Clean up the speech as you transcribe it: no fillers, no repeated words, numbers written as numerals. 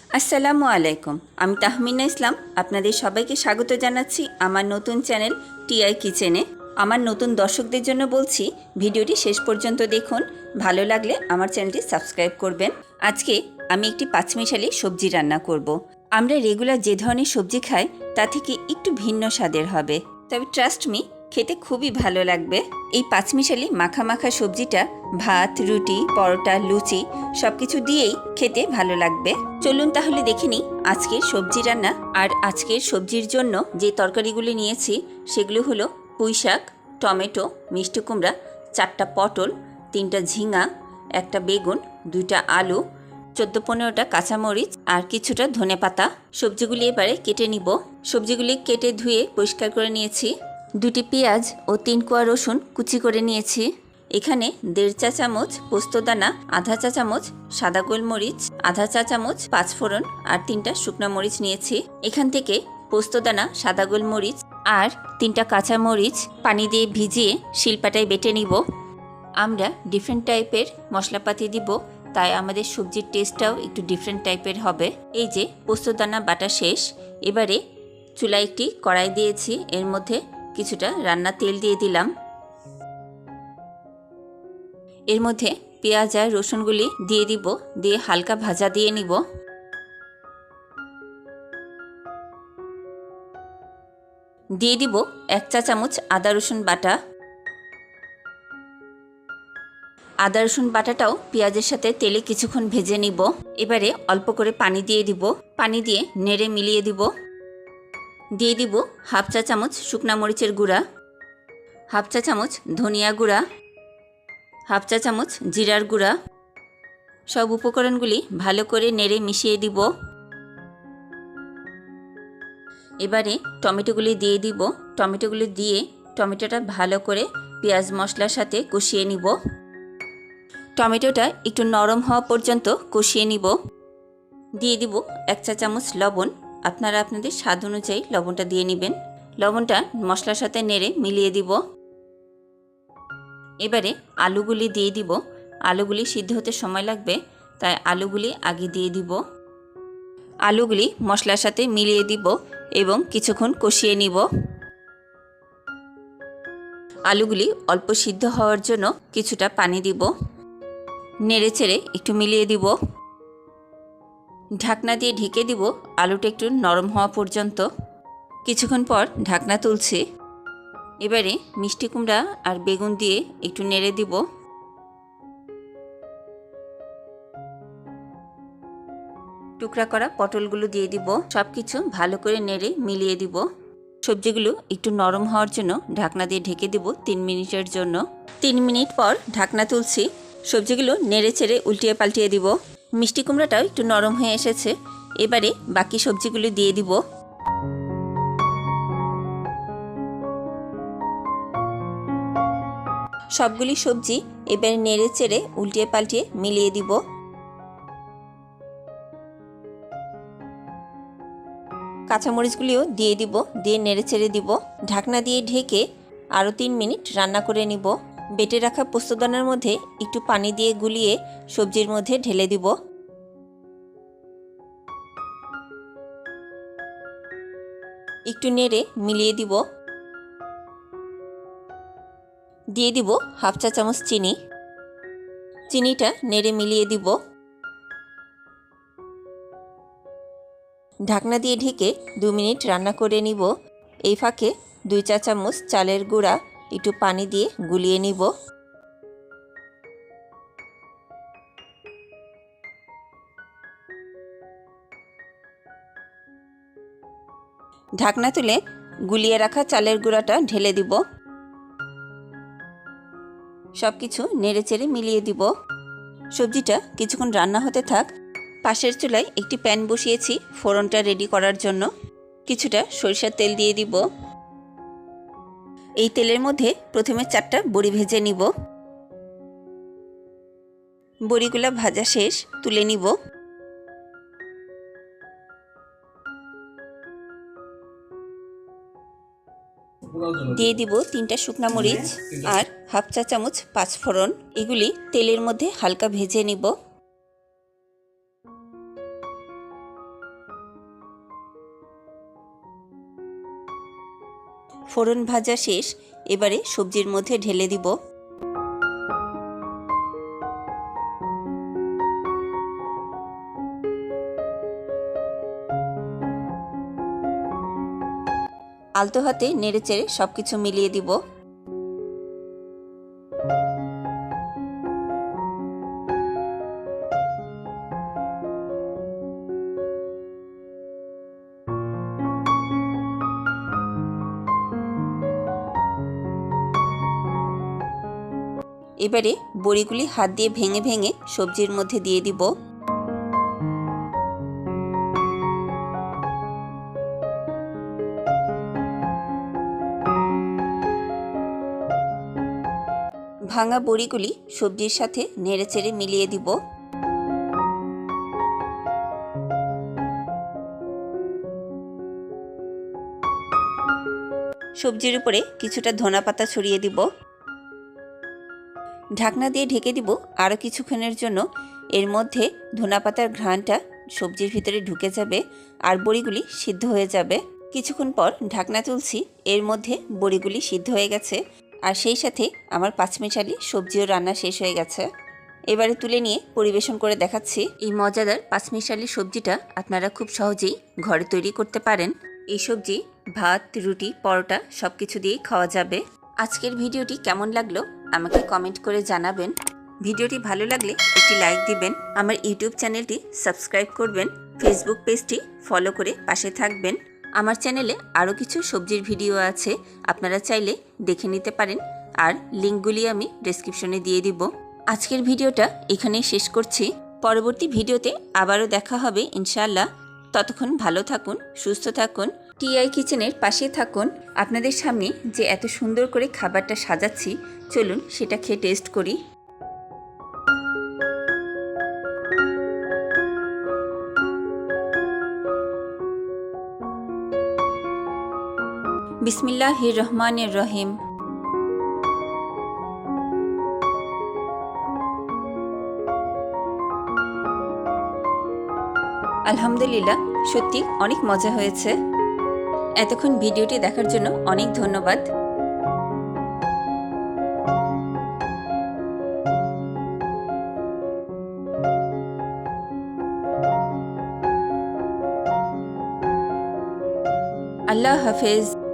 আসসালামু আলাইকুম। আমি তাহমিনা ইসলাম আপনাদের সবাইকে স্বাগত জানাচ্ছি আমার নতুন চ্যানেল টিআই কিচেনে। আমার নতুন দর্শকদের জন্য বলছি, ভিডিওটি শেষ পর্যন্ত দেখুন। ভালো লাগলে আমার চ্যানেলটি সাবস্ক্রাইব করবেন। আজকে আমি একটি পাঁচমিশালি সবজি রান্না করব। আমরা রেগুলার যে ধরনের সবজি খাই তা থেকে একটু ভিন্ন স্বাদের হবে, তবে ট্রাস্ট মি, খেতে খুবই ভালো লাগবে। এই পাঁচমিশালি মাখা মাখা সবজিটা ভাত, রুটি, পরোটা, লুচি সব কিছু দিয়েই খেতে ভালো লাগবে। চলুন তাহলে দেখে নিই আজকের সবজি রান্না। আর আজকের সবজির জন্য যে তরকারিগুলি নিয়েছি সেগুলো হলো পুঁই শাক, টমেটো, মিষ্টি কুমড়া, 4টা পটল, 3টা ঝিঙা, 1টা বেগুন, 2টা আলু, 14-15টা কাঁচামরিচ আর কিছুটা ধনেপাতা। সবজিগুলি এবারে কেটে নিব। সবজিগুলি কেটে ধুয়ে পরিষ্কার করে নিয়েছি। 2টি পেঁয়াজ ও 3 কোয়া রসুন কুচি করে নিয়েছি। এখানে 1.5 চা চামচ পোস্তদানা, আধা চা চামচ সাদা গোলমরিচ, আধা চা চামচ পাঁচফোড়ন আর 3টা শুকনো মরিচ নিয়েছি। এখান থেকে পোস্তদানা, সাদা গোলমরিচ আর 3টা কাঁচামরিচ পানি দিয়ে ভিজিয়ে শিলপাটায় বেটে নিব। আমরা ডিফারেন্ট টাইপের মশলাপাতি দিব, তাই আমাদের সবজির টেস্টটাও একটু ডিফারেন্ট টাইপের হবে। এই যে পোস্তদানা বাটা শেষ। এবারে চুলায় একটি কড়াই দিয়েছি, এর মধ্যে কিছুটা রান্নার তেল দিয়ে দিলাম। এর মধ্যে পেঁয়াজ আর রসুনগুলি দিয়ে দিব, দিয়ে হালকা ভাজা দিয়ে নিব। দিয়ে দিব 1 চা চামচ আদা রসুন বাটা। আদা রসুন বাটাটাও পেঁয়াজের সাথে তেলে কিছুক্ষণ ভেজে নিব। এবারে অল্প করে পানি দিয়ে দিব। পানি দিয়ে নেড়ে মিলিয়ে দিব। দিয়ে দিব 1/2 চা চামচ শুকনা মরিচের গুঁড়া, 1/2 চা চামচ ধনিয়া গুঁড়া, 1/2 চা চামচ জিরার গুঁড়া। সব উপকরণগুলি ভালো করে নেড়ে মিশিয়ে দিব। এবারে টমেটোগুলি দিয়ে দিব। টমেটোগুলি দিয়ে টমেটোটা ভালো করে পেঁয়াজ মশলার সাথে কষিয়ে নিব। টমেটোটা একটু নরম হওয়া পর্যন্ত কষিয়ে নিব। দিয়ে দিব 1 চা চামচ লবণ। আপনারা আপনাদের স্বাদ অনুযায়ী লবণটা দিয়ে নেবেন। লবণটা মশলার সাথে নেড়ে মিলিয়ে দিব। এবারে আলুগুলি দিয়ে দিব। আলুগুলি সিদ্ধ হতে সময় লাগবে, তাই আলুগুলি আগে দিয়ে দিব। আলুগুলি মশলার সাথে মিলিয়ে দিব এবং কিছুক্ষণ কষিয়ে নিব। আলুগুলি অল্প সিদ্ধ হওয়ার জন্য কিছুটা পানি দিব। নেড়ে চেড়ে একটু মিলিয়ে দিব। ঢাকনা দিয়ে ঢেকে দিব আলুটা একটু নরম হওয়া পর্যন্ত। কিছুক্ষণ পর ঢাকনা তুলছি। এবারে মিষ্টি কুমড়া আর বেগুন দিয়ে একটু নেড়ে দিব। টুকরা করা পটলগুলো দিয়ে দিব। সব কিছু ভালো করে নেড়ে মিলিয়ে দিব। সবজিগুলো একটু নরম হওয়ার জন্য ঢাকনা দিয়ে ঢেকে দিব 3 মিনিটের জন্য। 3 মিনিট পর ঢাকনা তুলছি। সবজিগুলো নেড়ে চেড়ে উল্টিয়ে পাল্টিয়ে দিব। মিষ্টি কুমড়াটাও একটু নরম হয়ে এসেছে। এবারে বাকি সবজিগুলো দিয়ে দিব। সবগুলি সবজি এবারে নেড়ে চেড়ে উল্টিয়ে পাল্টিয়ে মিলিয়ে দিব। কাঁচামরিচগুলিও দিয়ে দিব, দিয়ে নেড়ে চেড়ে দিব। ঢাকনা দিয়ে ঢেকে আরও 3 মিনিট রান্না করে নিব। বেটে রাখা পোস্তদানার মধ্যে একটু পানি দিয়ে গুলিয়ে সবজির মধ্যে ঢেলে দিব। একটু নেড়ে মিলিয়ে দিব। দিয়ে দিব 1/2 চা চামচ চিনি। চিনিটা নেড়ে মিলিয়ে দিব। ঢাকনা দিয়ে ঢেকে 2 মিনিট রান্না করে নিব। এই ফাঁকে 2 চা চামচ চালের গুঁড়া একটু পানি দিয়ে গুলিয়ে নিব। ঢাকনা তুলে গুলিয়ে রাখা চালের গুঁড়াটা ঢেলে দিব। সব কিছু নেড়ে চেড়ে মিলিয়ে দিব। সবজিটা কিছুক্ষণ রান্না হতে থাক। পাশের চুলায় একটি প্যান বসিয়েছি ফোড়নটা রেডি করার জন্য। কিছুটা সরিষার তেল দিয়ে দিব। এই তেলের মধ্যে প্রথমে 4টা বড়ি ভেজে নিব। বড়িগুলো ভাজা শেষ, তুলে নিব। দিয়ে দিব 3টা শুকনা মরিচ আর 1/2 চা চামচ পাঁচফোড়ন। এগুলি তেলের মধ্যে হালকা ভেজে নিব। ফোড়ন ভাজা শেষ, এবারে সবজির মধ্যে ঢেলে দিব। আলতো হাতে নেড়েচেড়ে সব কিছু মিলিয়ে দিব। এবারে বড়িগুলি হাত দিয়ে ভেঙে ভেঙে সবজির মধ্যে দিয়ে দিব। ভাঙা বড়িগুলি সবজির সাথে নেড়েচেড়ে মিলিয়ে দিব। সবজির উপরে কিছুটা ধনেপাতা ছড়িয়ে দিব। ঢাকনা দিয়ে ঢেকে দিব আরও কিছুক্ষণের জন্য। এর মধ্যে ধনেপাতার ঘ্রাণটা সবজির ভিতরে ঢুকে যাবে আর বড়িগুলি সিদ্ধ হয়ে যাবে। কিছুক্ষণ পর ঢাকনা তুলছি, এর মধ্যে বড়িগুলি সিদ্ধ হয়ে গেছে আর সেই সাথে আমার পাঁচমিশালি সবজিও রান্না শেষ হয়ে গেছে। এবারে তুলে নিয়ে পরিবেশন করে দেখাচ্ছি। এই মজাদার পাঁচমিশালি সবজিটা আপনারা খুব সহজেই ঘরে তৈরি করতে পারেন। এই সবজি ভাত, রুটি, পরোটা সব কিছু দিয়েই খাওয়া যাবে। আজকের ভিডিওটি কেমন লাগলো আমাকে কমেন্ট করে জানাবেন। ভিডিওটি ভালো লাগলে একটি লাইক দিবেন, আমার ইউটিউব চ্যানেলটি সাবস্ক্রাইব করবেন, ফেসবুক পেজটি ফলো করে পাশে থাকবেন। আমার চ্যানেলে আরও কিছু সবজির ভিডিও আছে, আপনারা চাইলে দেখে নিতে পারেন আর লিঙ্কগুলি আমি ডেসক্রিপশনে দিয়ে দিব। আজকের ভিডিওটা এখানেই শেষ করছি। পরবর্তী ভিডিওতে আবারও দেখা হবে ইনশাআল্লাহ। ততক্ষণ ভালো থাকুন, সুস্থ থাকুন, টিআই কিচেনের পাশে থাকুন। আপনাদের সামনে যে এত সুন্দর করে খাবারটা সাজাচ্ছি, চলুন সেটা খেয়ে টেস্ট করি। বিসমিল্লাহির রহমানির রহিম। আলহামদুলিল্লাহ, সত্যি অনেক মজা হয়েছে। এতক্ষণ ভিডিওটি দেখার জন্য অনেক ধন্যবাদ। আল্লাহ হাফেজ।